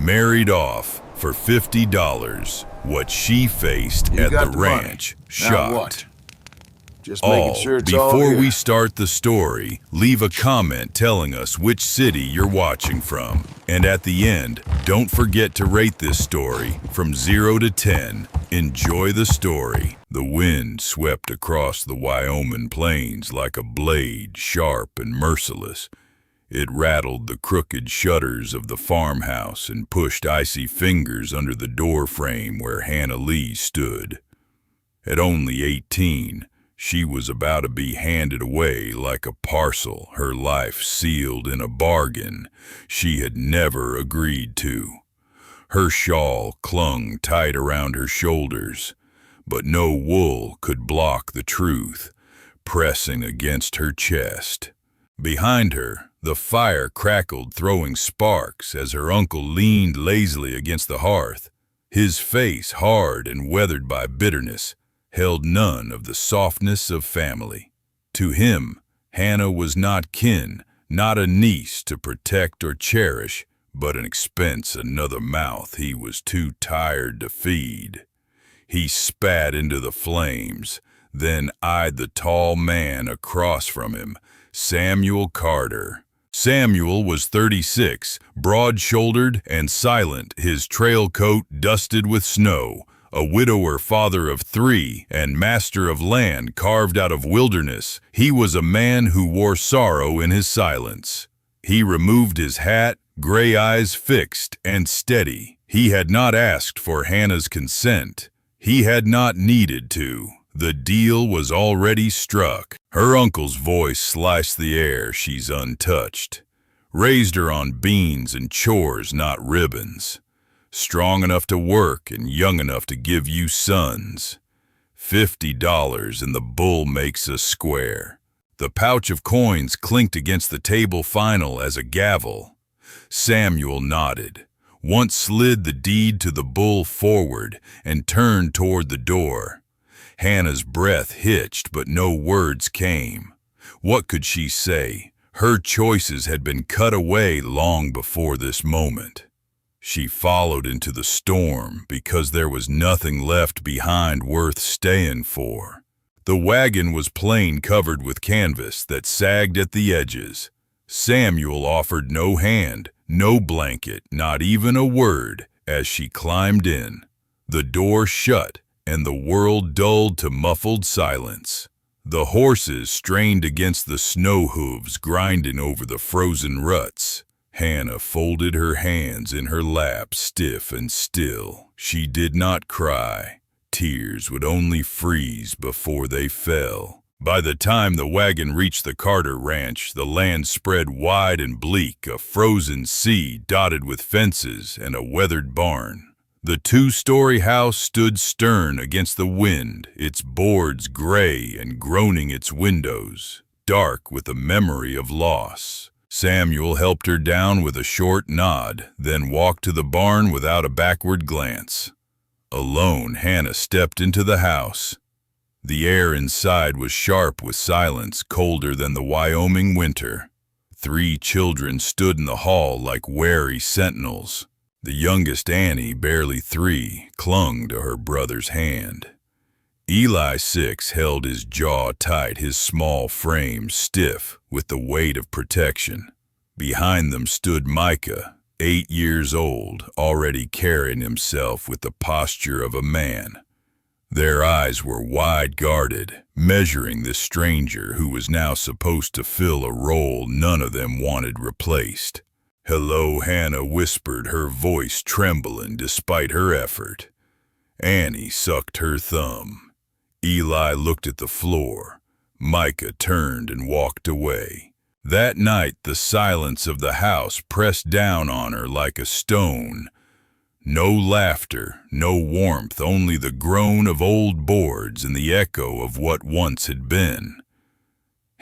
married off for $50. What she faced You at got the the money. ranch Now shocked what? Just making sure it's all before here. we start the story, leave a comment telling us which city you're watching from. And at the end, don't forget to rate this story from 0 to 10. Enjoy the story. The wind swept across the Wyoming plains like a blade, sharp and merciless. It rattled the crooked shutters of the farmhouse and pushed icy fingers under the door frame where Hannah Lee stood. At only 18, she was about to be handed away like a parcel, her life sealed in a bargain she had never agreed to. Her shawl clung tight around her shoulders, but no wool could block the truth, pressing against her chest. Behind her, the fire crackled, throwing sparks as her uncle leaned lazily against the hearth. His face, hard and weathered by bitterness, held none of the softness of family. To him, Hannah was not kin, not a niece to protect or cherish, but an expense, another mouth he was too tired to feed. He spat into the flames, then eyed the tall man across from him, Samuel Carter. Samuel was 36, broad-shouldered and silent, his trail coat dusted with snow. A widower, father of 3, and master of land carved out of wilderness, he was a man who wore sorrow in his silence. He removed his hat, gray eyes fixed and steady. He had not asked for Hannah's consent. He had not needed to. The deal was already struck. Her uncle's voice sliced the air. She's untouched. Raised her on beans and chores, not ribbons. Strong enough to work and young enough to give you sons. $50 and the bull makes a square. The pouch of coins clinked against the table final as a gavel. Samuel nodded, once slid the deed to the bull forward and turned toward the door. Hannah's breath hitched, but no words came. What could she say? Her choices had been cut away long before this moment. She followed into the storm because there was nothing left behind worth staying for. The wagon was plain, covered with canvas that sagged at the edges. Samuel offered no hand, no blanket, not even a word as she climbed in. The door shut and the world dulled to muffled silence. The horses strained against the snow hooves, grinding over the frozen ruts. Hannah folded her hands in her lap, stiff and still. She did not cry. Tears would only freeze before they fell. By the time the wagon reached the Carter ranch, the land spread wide and bleak, a frozen sea dotted with fences and a weathered barn. The 2-story house stood stern against the wind, its boards gray and groaning its windows, dark with the memory of loss. Samuel helped her down with a short nod, then walked to the barn without a backward glance. Alone, Hannah stepped into the house. The air inside was sharp with silence, colder than the Wyoming winter. 3 children stood in the hall like wary sentinels. The youngest, Annie, barely 3, clung to her brother's hand. Eli, 6, held his jaw tight, his small frame stiff with the weight of protection. Behind them stood Micah, 8 years old, already carrying himself with the posture of a man. Their eyes were wide-guarded, measuring this stranger who was now supposed to fill a role none of them wanted replaced. "Hello," Hannah whispered, her voice trembling despite her effort. Annie sucked her thumb. Eli looked at the floor. Micah turned and walked away. That night, the silence of the house pressed down on her like a stone. No laughter, no warmth, only the groan of old boards and the echo of what once had been.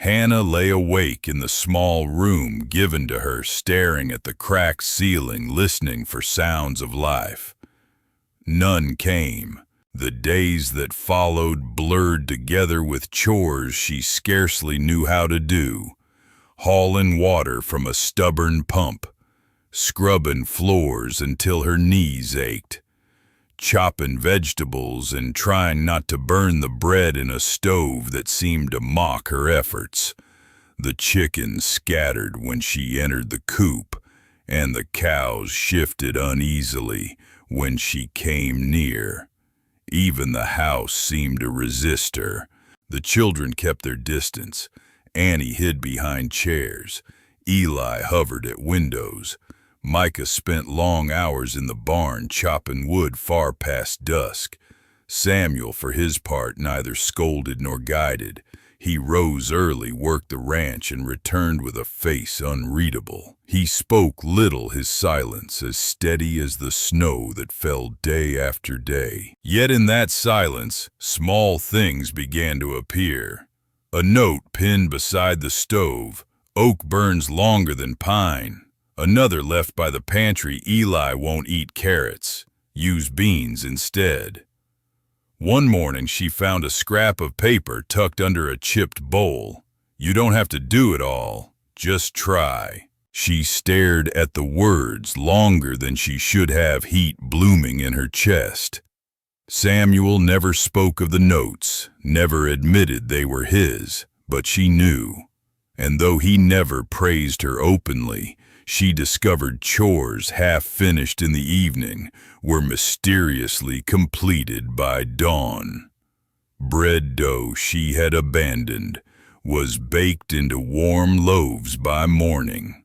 Hannah lay awake in the small room given to her, staring at the cracked ceiling, listening for sounds of life. None came. The days that followed blurred together with chores she scarcely knew how to do. Hauling water from a stubborn pump, scrubbing floors until her knees ached, chopping vegetables and trying not to burn the bread in a stove that seemed to mock her efforts. The chickens scattered when she entered the coop, and the cows shifted uneasily when she came near. Even the house seemed to resist her. The children kept their distance. Annie hid behind chairs. Eli hovered at windows. Micah spent long hours in the barn chopping wood far past dusk. Samuel, for his part, neither scolded nor guided. He rose early, worked the ranch, and returned with a face unreadable. He spoke little, his silence as steady as the snow that fell day after day. Yet in that silence, small things began to appear. A note pinned beside the stove. Oak burns longer than pine. Another left by the pantry. Eli won't eat carrots. Use beans instead. One morning she found a scrap of paper tucked under a chipped bowl. You don't have to do it all. Just try. She stared at the words longer than she should have, heat blooming in her chest. Samuel never spoke of the notes, never admitted they were his, but she knew. And though he never praised her openly, she discovered chores half finished in the evening were mysteriously completed by dawn. Bread dough she had abandoned was baked into warm loaves by morning.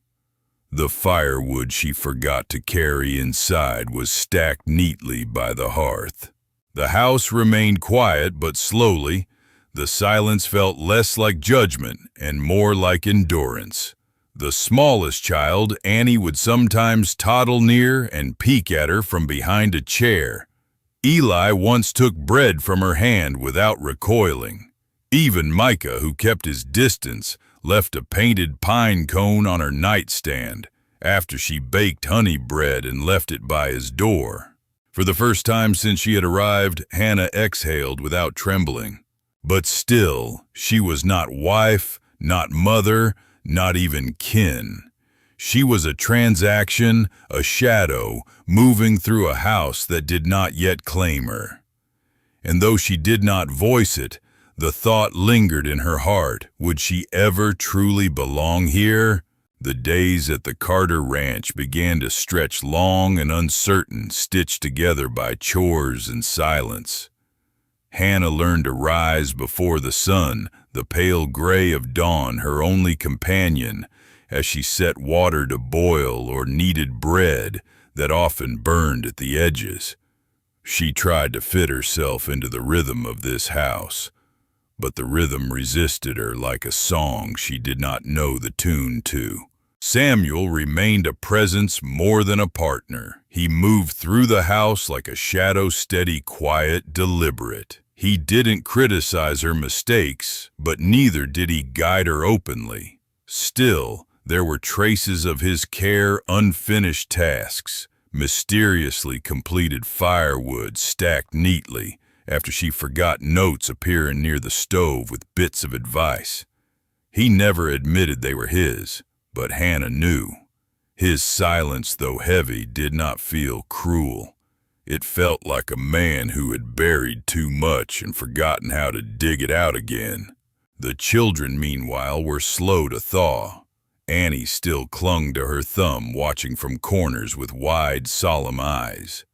The firewood she forgot to carry inside was stacked neatly by the hearth. The house remained quiet, but slowly, the silence felt less like judgment and more like endurance. The smallest child, Annie, would sometimes toddle near and peek at her from behind a chair. Eli once took bread from her hand without recoiling. Even Micah, who kept his distance, left a painted pine cone on her nightstand after she baked honey bread and left it by his door. For the first time since she had arrived, Hannah exhaled without trembling. But still, she was not wife, not mother, not even kin. She was a transaction, a shadow, moving through a house that did not yet claim her. And though she did not voice it, the thought lingered in her heart. Would she ever truly belong here? The days at the Carter Ranch began to stretch long and uncertain, stitched together by chores and silence. Hannah learned to rise before the sun, the pale gray of dawn her only companion, as she set water to boil or kneaded bread that often burned at the edges. She tried to fit herself into the rhythm of this house, but the rhythm resisted her like a song she did not know the tune to. Samuel remained a presence more than a partner. He moved through the house like a shadow, steady, quiet, deliberate. He didn't criticize her mistakes, but neither did he guide her openly. Still, there were traces of his care, unfinished tasks, mysteriously completed firewood stacked neatly after she forgot notes appearing near the stove with bits of advice. He never admitted they were his, but Hannah knew. His silence, though heavy, did not feel cruel. It felt like a man who had buried too much and forgotten how to dig it out again. The children, meanwhile, were slow to thaw. Annie still clung to her thumb, watching from corners with wide, solemn eyes.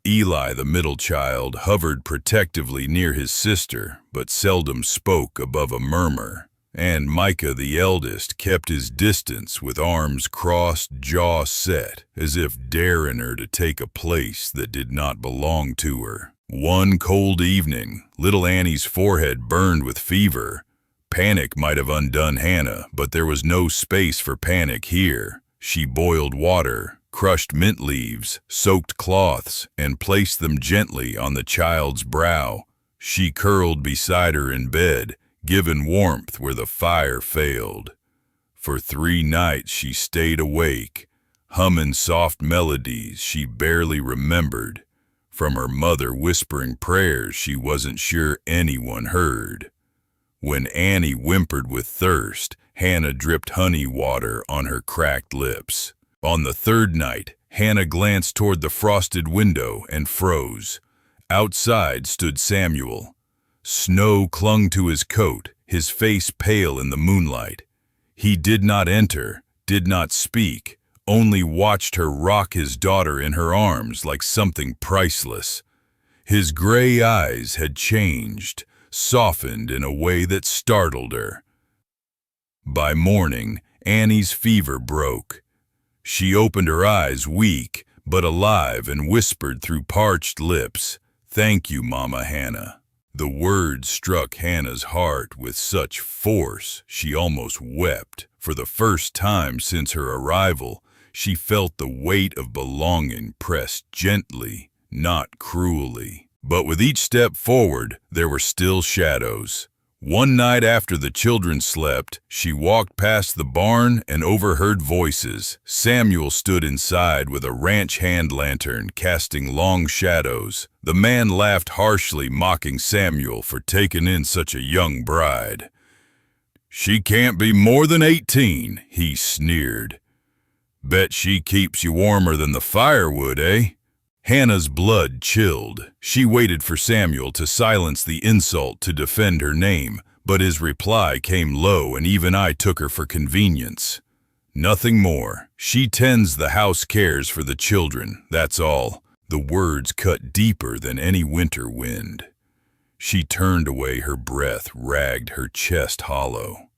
Eli, the middle child, hovered protectively near his sister, but seldom spoke above a murmur. And Micah, the eldest, kept his distance with arms crossed, jaw set, as if daring her to take a place that did not belong to her. One cold evening, little Annie's forehead burned with fever. Panic might have undone Hannah, but there was no space for panic here. She boiled water, crushed mint leaves, soaked cloths, and placed them gently on the child's brow. She curled beside her in bed, given warmth where the fire failed. For 3 nights she stayed awake, humming soft melodies she barely remembered, from her mother whispering prayers she wasn't sure anyone heard. When Annie whimpered with thirst, Hannah dripped honey water on her cracked lips. On the third night, Hannah glanced toward the frosted window and froze. Outside stood Samuel. Snow clung to his coat, his face pale in the moonlight. He did not enter, did not speak, only watched her rock his daughter in her arms like something priceless. His gray eyes had changed, softened in a way that startled her. By morning, Annie's fever broke. She opened her eyes weak but alive and whispered through parched lips, "Thank you, Mama Hannah." The words struck Hannah's heart with such force she almost wept. For the first time since her arrival, she felt the weight of belonging pressed gently, not cruelly. But with each step forward, there were still shadows. One night after the children slept, she walked past the barn and overheard voices. Samuel stood inside with a ranch hand lantern casting long shadows. The man laughed harshly, mocking Samuel for taking in such a young bride. "She can't be more than 18, he sneered. "Bet she keeps you warmer than the firewood, eh?" Hannah's blood chilled. She waited for Samuel to silence the insult to defend her name, but his reply came low and even I took her for convenience. "Nothing more. She tends the house cares for the children, that's all." The words cut deeper than any winter wind. She turned away, her breath ragged, her chest hollow.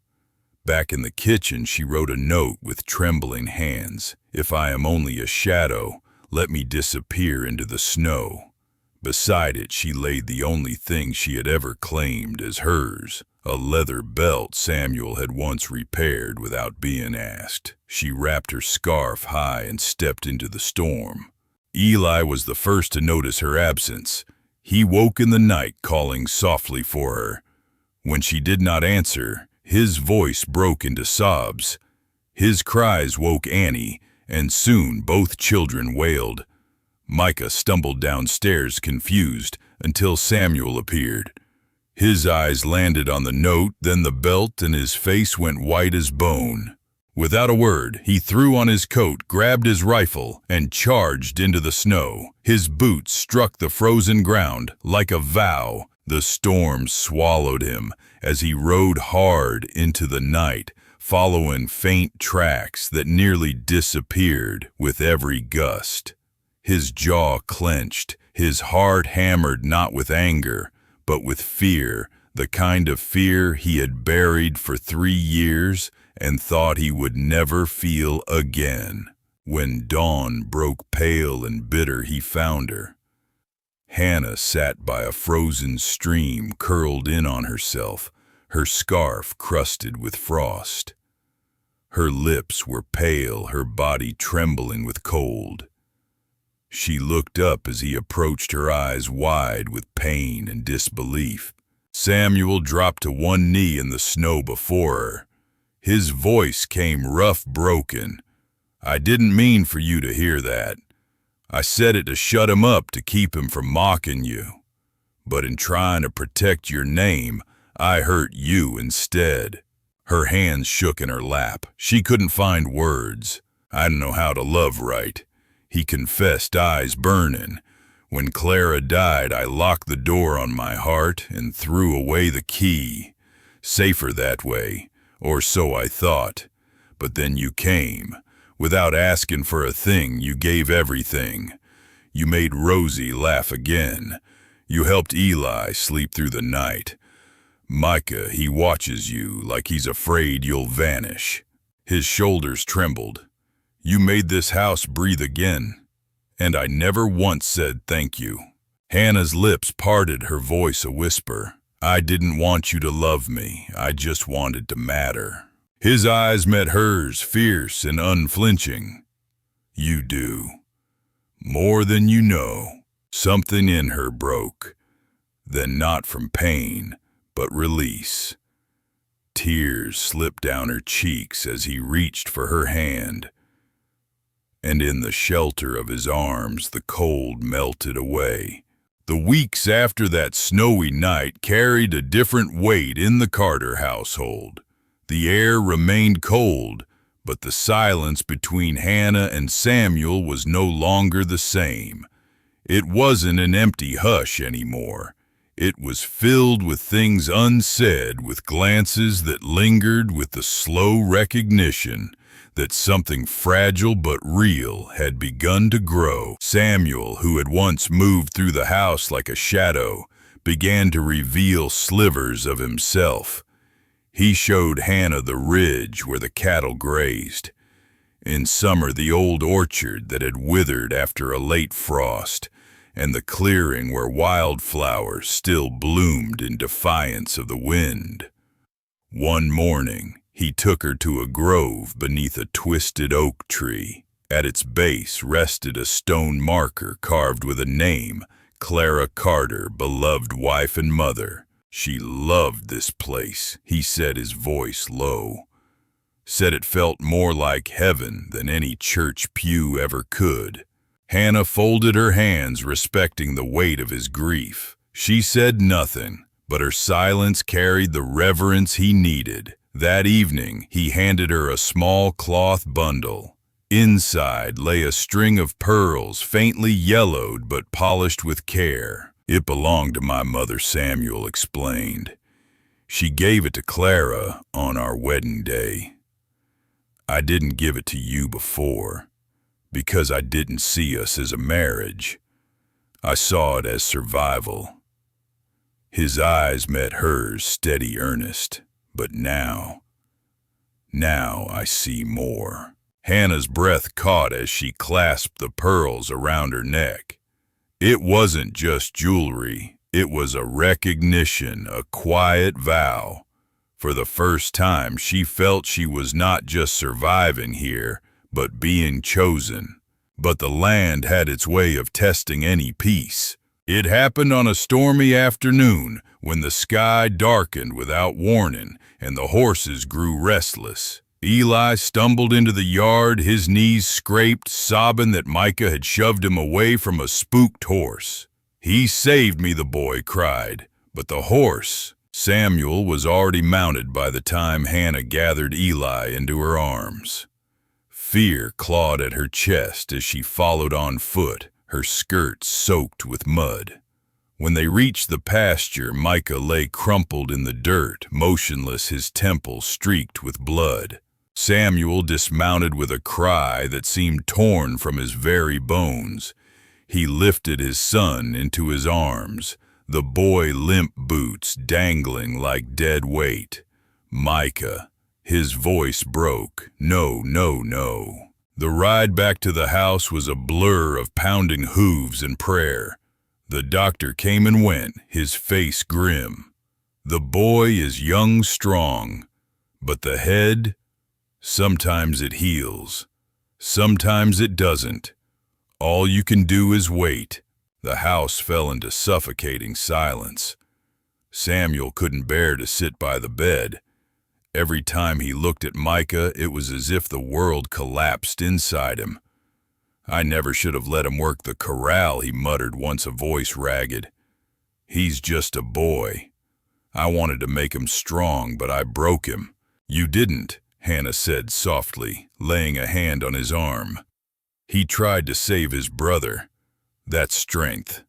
Back in the kitchen, she wrote a note with trembling hands. "If I am only a shadow, let me disappear into the snow." Beside it, she laid the only thing she had ever claimed as hers, a leather belt Samuel had once repaired without being asked. She wrapped her scarf high and stepped into the storm. Eli was the first to notice her absence. He woke in the night calling softly for her. When she did not answer, his voice broke into sobs. His cries woke Annie, and soon both children wailed. Micah stumbled downstairs confused until Samuel appeared. His eyes landed on the note, then the belt, and his face went white as bone. Without a word, he threw on his coat, grabbed his rifle, and charged into the snow. His boots struck the frozen ground like a vow. The storm swallowed him as he rode hard into the night, following faint tracks that nearly disappeared with every gust. His jaw clenched, his heart hammered not with anger, but with fear, the kind of fear he had buried for 3 years and thought he would never feel again. When dawn broke pale and bitter, he found her. Hannah sat by a frozen stream, curled in on herself, her scarf crusted with frost. Her lips were pale, her body trembling with cold. She looked up as he approached, her eyes wide with pain and disbelief. Samuel dropped to one knee in the snow before her. His voice came rough, broken. "I didn't mean for you to hear that. I said it to shut him up, to keep him from mocking you. But in trying to protect your name, I hurt you instead." Her hands shook in her lap. She couldn't find words. "I don't know how to love right," he confessed, eyes burning. "When Clara died, I locked the door on my heart and threw away the key. Safer that way, or so I thought. But then you came. Without asking for a thing, you gave everything. You made Rosie laugh again. You helped Eli sleep through the night. Micah, he watches you like he's afraid you'll vanish." His shoulders trembled. "You made this house breathe again, and I never once said thank you." Hannah's lips parted, her voice a whisper. "I didn't want you to love me, I just wanted to matter." His eyes met hers, fierce and unflinching. "You do. More than you know." Something in her broke, then not from pain, but release. Tears slipped down her cheeks as he reached for her hand, and in the shelter of his arms the cold melted away. The weeks after that snowy night carried a different weight in the Carter household. The air remained cold, But the silence between Hannah and Samuel was no longer the same. It wasn't an empty hush anymore. It was filled with things unsaid, with glances that lingered, with the slow recognition that something fragile but real had begun to grow. Samuel, who had once moved through the house like a shadow, began to reveal slivers of himself. He showed Hannah the ridge where the cattle grazed. In summer, the old orchard that had withered after a late frost, and the clearing where wildflowers still bloomed in defiance of the wind. One morning, he took her to a grove beneath a twisted oak tree. At its base rested a stone marker carved with a name, Clara Carter, beloved wife and mother. She loved this place, he said, his voice low. Said it felt more like heaven than any church pew ever could. Hannah folded her hands, respecting the weight of his grief. She said nothing, but her silence carried the reverence he needed. That evening, he handed her a small cloth bundle. Inside lay a string of pearls, faintly yellowed but polished with care. It belonged to my mother, Samuel explained. She gave it to Clara on our wedding day. I didn't give it to you before, because I didn't see us as a marriage. I saw it as survival. His eyes met hers, steady, earnest. But now I see more. Hannah's breath caught as she clasped the pearls around her neck. It wasn't just jewelry. It was a recognition, a quiet vow. For the first time, she felt she was not just surviving here, but being chosen. But the land had its way of testing any peace. It happened on a stormy afternoon when the sky darkened without warning and the horses grew restless. Eli stumbled into the yard, his knees scraped, sobbing that Micah had shoved him away from a spooked horse. "He saved me," the boy cried. But the horse, Samuel, was already mounted by the time Hannah gathered Eli into her arms. Fear clawed at her chest as she followed on foot, her skirts soaked with mud. When they reached the pasture, Micah lay crumpled in the dirt, motionless, his temples streaked with blood. Samuel dismounted with a cry that seemed torn from his very bones. He lifted his son into his arms, the boy limp boots dangling like dead weight. "Micah," his voice broke. "No, no, no." The ride back to the house was a blur of pounding hooves and prayer. The doctor came and went, his face grim. The boy is young, strong, but the head, sometimes it heals, sometimes it doesn't. All you can do is wait. The house fell into suffocating silence. Samuel couldn't bear to sit by the bed. Every time he looked at Micah, it was as if the world collapsed inside him. "I never should have let him work the corral," he muttered, once a voice ragged. "He's just a boy. I wanted to make him strong, but I broke him." "You didn't," Hannah said softly, laying a hand on his arm. "He tried to save his brother. That's strength."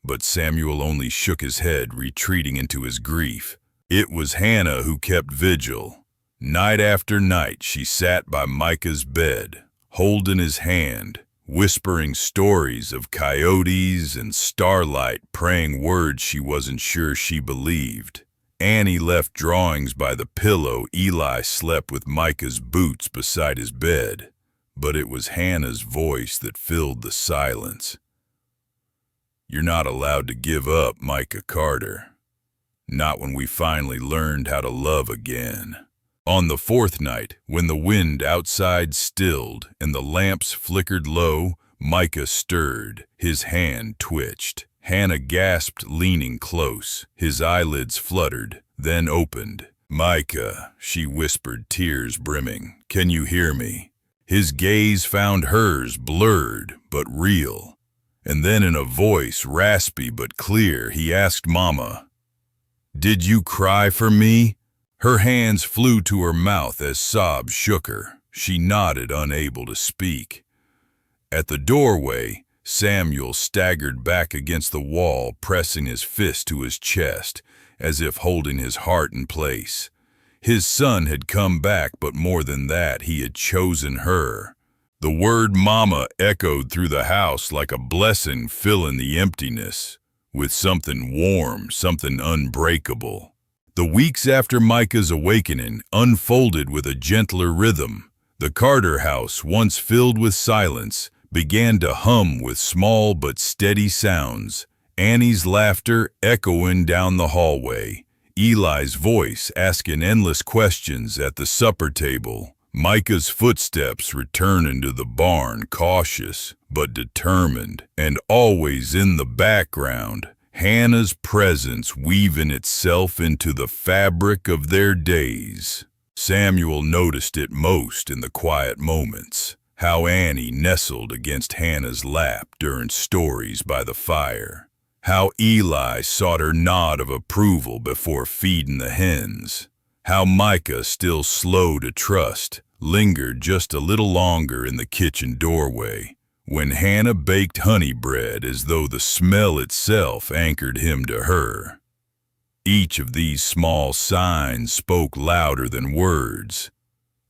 But Samuel only shook his head, retreating into his grief. It was Hannah who kept vigil. Night after night she sat by Micah's bed, holding his hand, whispering stories of coyotes and starlight, praying words she wasn't sure she believed. Annie left drawings by the pillow. Eli slept with Micah's boots beside his bed. But it was Hannah's voice that filled the silence. "You're not allowed to give up, Micah Carter. Not when we finally learned how to love again." On the fourth night, when the wind outside stilled and the lamps flickered low, Micah stirred. His hand twitched. Hannah gasped, leaning close. His eyelids fluttered, then opened. "Micah," she whispered, tears brimming. "Can you hear me?" His gaze found hers, blurred but real. And then in a voice raspy but clear, he asked, "Mama, did you cry for me?" Her hands flew to her mouth as sobs shook her. She nodded, unable to speak. At the doorway, Samuel staggered back against the wall, pressing his fist to his chest, as if holding his heart in place. His son had come back, but more than that, he had chosen her. The word mama echoed through the house like a blessing, filling the emptiness with something warm, something unbreakable. The weeks after Micah's awakening unfolded with a gentler rhythm. The Carter house, once filled with silence, began to hum with small but steady sounds. Annie's laughter echoing down the hallway, Eli's voice asking endless questions at the supper table, Micah's footsteps returning to the barn, cautious but determined, and always in the background, Hannah's presence weaving itself into the fabric of their days. Samuel noticed it most in the quiet moments, how Annie nestled against Hannah's lap during stories by the fire, how Eli sought her nod of approval before feeding the hens, how Micah, still slow to trust, lingered just a little longer in the kitchen doorway, when Hannah baked honey bread as though the smell itself anchored him to her. Each of these small signs spoke louder than words.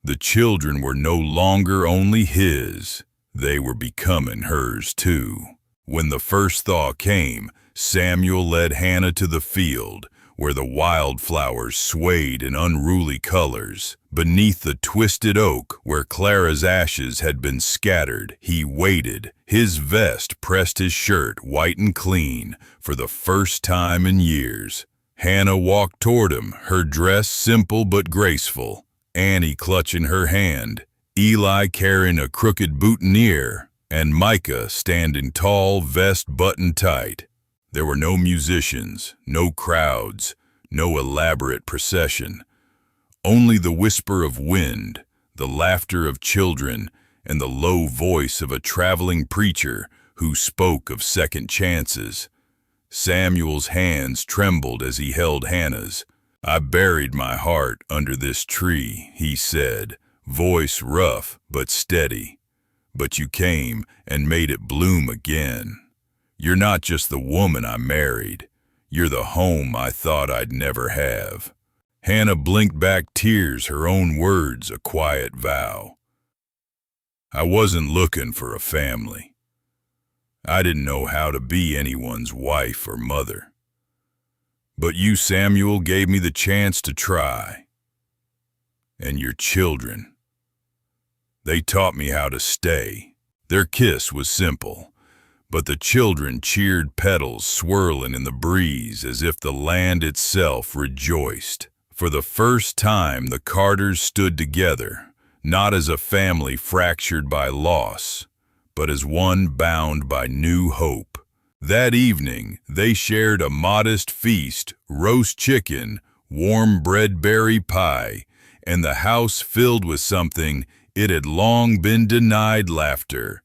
The children were no longer only his, they were becoming hers too. When the first thaw came, Samuel led Hannah to the field, where the wildflowers swayed in unruly colors. Beneath the twisted oak, where Clara's ashes had been scattered, he waited. His vest pressed his shirt white and clean for the first time in years. Hannah walked toward him, her dress simple but graceful, Annie clutching her hand, Eli carrying a crooked boutonniere, and Micah standing tall, vest buttoned tight. There were no musicians, no crowds, no elaborate procession. Only the whisper of wind, the laughter of children, and the low voice of a traveling preacher who spoke of second chances. Samuel's hands trembled as he held Hannah's. "I buried my heart under this tree," he said, voice rough but steady. "But you came and made it bloom again. You're not just the woman I married. You're the home I thought I'd never have." Hannah blinked back tears, her own words a quiet vow. "I wasn't looking for a family. I didn't know how to be anyone's wife or mother. But you, Samuel, gave me the chance to try. And your children. They taught me how to stay." Their kiss was simple, but the children cheered, petals swirling in the breeze as if the land itself rejoiced. For the first time, the Carters stood together, not as a family fractured by loss, but as one bound by new hope. That evening, they shared a modest feast, roast chicken, warm bread berry pie, and the house filled with something it had long been denied: laughter.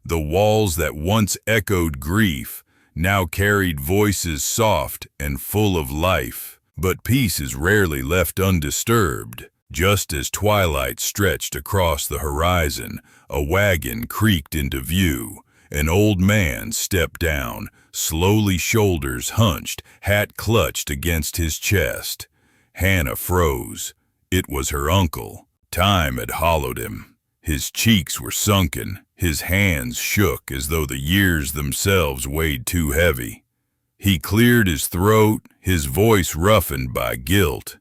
The walls that once echoed grief now carried voices soft and full of life. But peace is rarely left undisturbed. Just as twilight stretched across the horizon, a wagon creaked into view. An old man stepped down, slowly, shoulders hunched, hat clutched against his chest. Hannah froze. It was her uncle. Time had hollowed him. His cheeks were sunken, his hands shook as though the years themselves weighed too heavy. He cleared his throat, his voice roughened by guilt.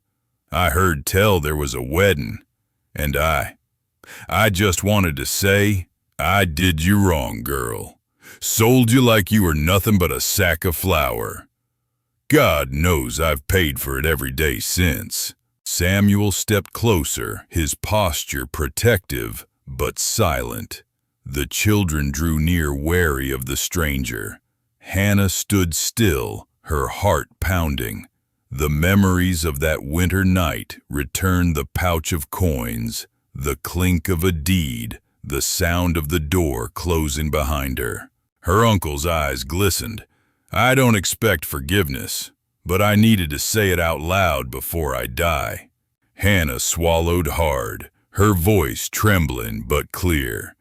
"I heard tell there was a wedding, and I just wanted to say, I did you wrong, girl. Sold you like you were nothing but a sack of flour. God knows I've paid for it every day since." Samuel stepped closer, his posture protective but silent. The children drew near, wary of the stranger. Hannah stood still, her heart pounding. The memories of that winter night returned: the pouch of coins, the clink of a deed, the sound of the door closing behind her. Her uncle's eyes glistened. "I don't expect forgiveness, but I needed to say it out loud before I die." Hannah swallowed hard, her voice trembling but clear.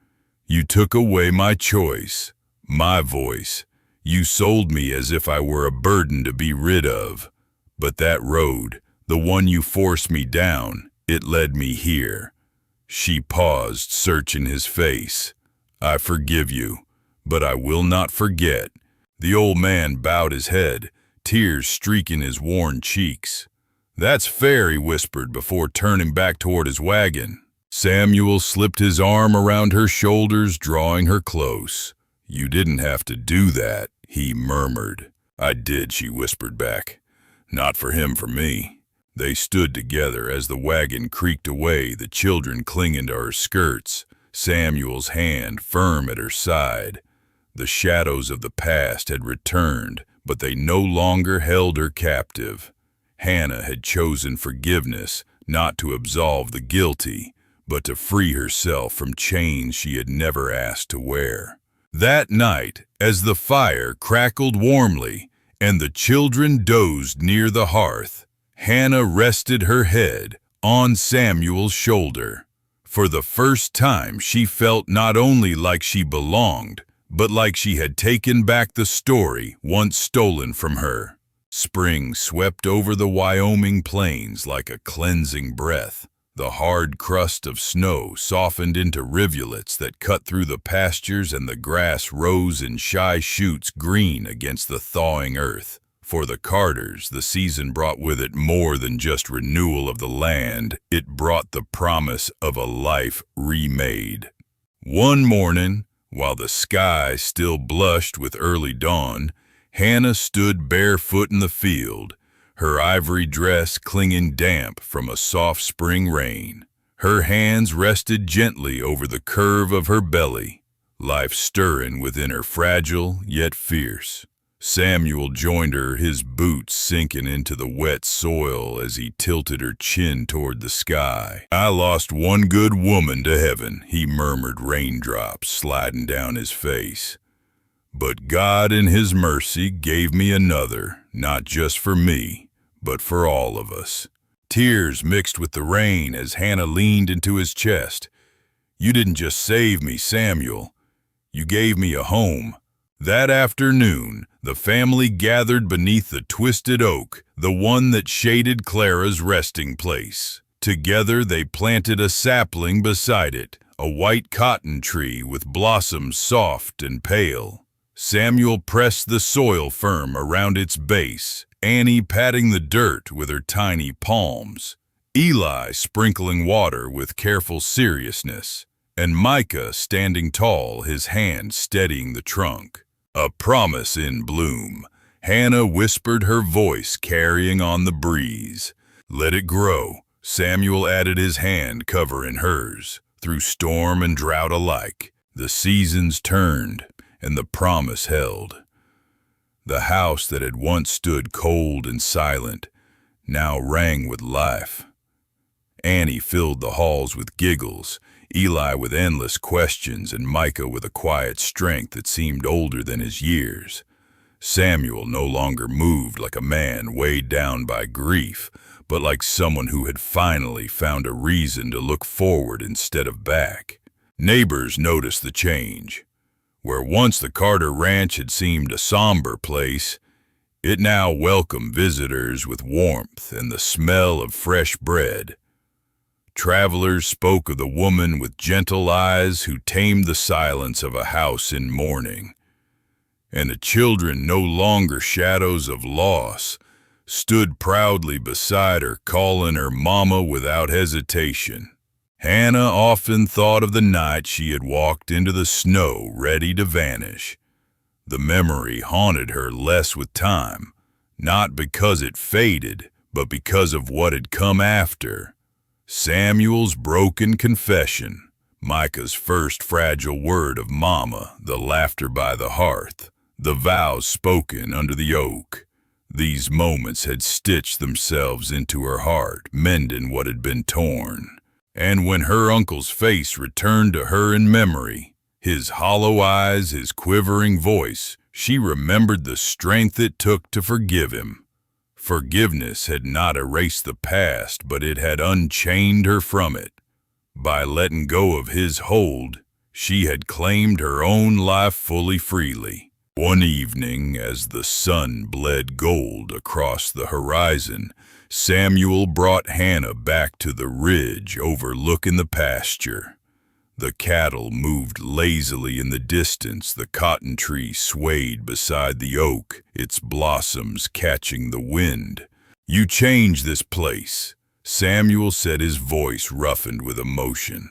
"You took away my choice, my voice. You sold me as if I were a burden to be rid of. But that road, the one you forced me down, it led me here." She paused, searching his face. "I forgive you, but I will not forget." The old man bowed his head, tears streaking his worn cheeks. "That's fair," he whispered before turning back toward his wagon. Samuel slipped his arm around her shoulders, drawing her close. "You didn't have to do that," he murmured. "I did," she whispered back. "Not for him, for me." They stood together as the wagon creaked away, the children clinging to her skirts, Samuel's hand firm at her side. The shadows of the past had returned, but they no longer held her captive. Hannah had chosen forgiveness, not to absolve the guilty, but to free herself from chains she had never asked to wear. That night, as the fire crackled warmly and the children dozed near the hearth, Hannah rested her head on Samuel's shoulder. For the first time, she felt not only like she belonged, but like she had taken back the story once stolen from her. Spring swept over the Wyoming plains like a cleansing breath. The hard crust of snow softened into rivulets that cut through the pastures, and the grass rose in shy shoots green against the thawing earth. For the Carters, the season brought with it more than just renewal of the land. It brought the promise of a life remade. One morning, while the sky still blushed with early dawn, Hannah stood barefoot in the field, her ivory dress clinging damp from a soft spring rain. Her hands rested gently over the curve of her belly, life stirring within her, fragile yet fierce. Samuel joined her, his boots sinking into the wet soil as he tilted her chin toward the sky. "I lost one good woman to heaven," he murmured, raindrops sliding down his face. "But God in his mercy gave me another, not just for me, but for all of us." Tears mixed with the rain as Hannah leaned into his chest. "You didn't just save me, Samuel. You gave me a home." That afternoon, the family gathered beneath the twisted oak, the one that shaded Clara's resting place. Together they planted a sapling beside it, a white cotton tree with blossoms soft and pale. Samuel pressed the soil firm around its base, Annie patting the dirt with her tiny palms, Eli sprinkling water with careful seriousness, and Micah standing tall, his hand steadying the trunk. "A promise in bloom," Hannah whispered, her voice carrying on the breeze. "Let it grow." Samuel added, his hand covering hers. Through storm and drought alike, the seasons turned and the promise held. The house that had once stood cold and silent now rang with life. Annie filled the halls with giggles, Eli with endless questions, and Micah with a quiet strength that seemed older than his years. Samuel no longer moved like a man weighed down by grief, but like someone who had finally found a reason to look forward instead of back. Neighbors noticed the change. Where once the Carter Ranch had seemed a somber place, it now welcomed visitors with warmth and the smell of fresh bread. Travelers spoke of the woman with gentle eyes who tamed the silence of a house in mourning. And the children, no longer shadows of loss, stood proudly beside her, calling her mama without hesitation. Hannah often thought of the night she had walked into the snow ready to vanish. The memory haunted her less with time, not because it faded, but because of what had come after. Samuel's broken confession, Micah's first fragile word of mama, the laughter by the hearth, the vows spoken under the oak. These moments had stitched themselves into her heart, mending what had been torn. And when her uncle's face returned to her in memory, his hollow eyes, his quivering voice, she remembered the strength it took to forgive him. Forgiveness had not erased the past, but it had unchained her from it. By letting go of his hold, she had claimed her own life freely. One evening, as the sun bled gold across the horizon, Samuel brought Hannah back to the ridge overlooking the pasture. The cattle moved lazily in the distance, the cotton tree swayed beside the oak, its blossoms catching the wind. "You changed this place," Samuel said, his voice roughened with emotion.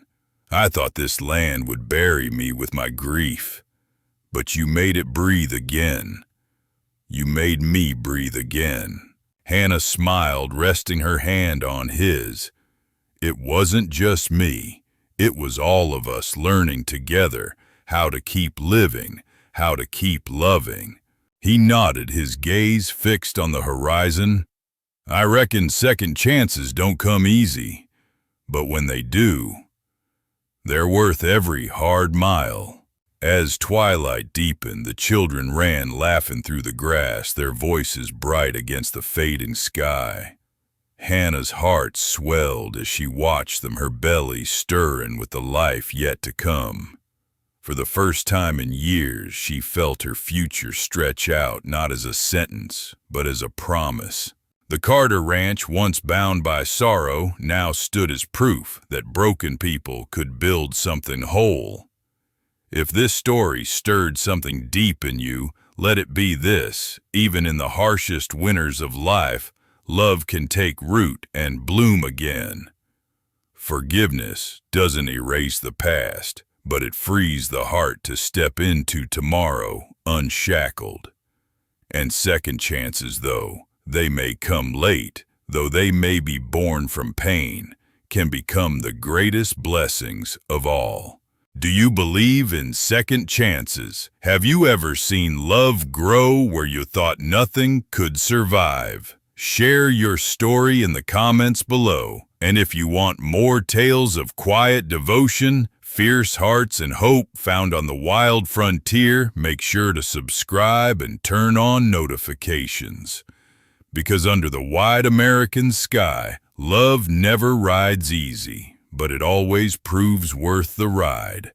"I thought this land would bury me with my grief. But you made it breathe again. You made me breathe again." Hannah smiled, resting her hand on his. "It wasn't just me. It was all of us learning together how to keep living, how to keep loving." He nodded, his gaze fixed on the horizon. "I reckon second chances don't come easy, but when they do, they're worth every hard mile." As twilight deepened, the children ran laughing through the grass, their voices bright against the fading sky. Hannah's heart swelled as she watched them, her belly stirring with the life yet to come. For the first time in years, she felt her future stretch out, not as a sentence, but as a promise. The Carter Ranch, once bound by sorrow, now stood as proof that broken people could build something whole. If this story stirred something deep in you, let it be this: even in the harshest winters of life, love can take root and bloom again. Forgiveness doesn't erase the past, but it frees the heart to step into tomorrow unshackled. And second chances, though they may come late, though they may be born from pain, can become the greatest blessings of all. Do you believe in second chances? Have you ever seen love grow where you thought nothing could survive? Share your story in the comments below. And if you want more tales of quiet devotion, fierce hearts, and hope found on the wild frontier, make sure to subscribe and turn on notifications. Because under the wide American sky, love never rides easy, but it always proves worth the ride.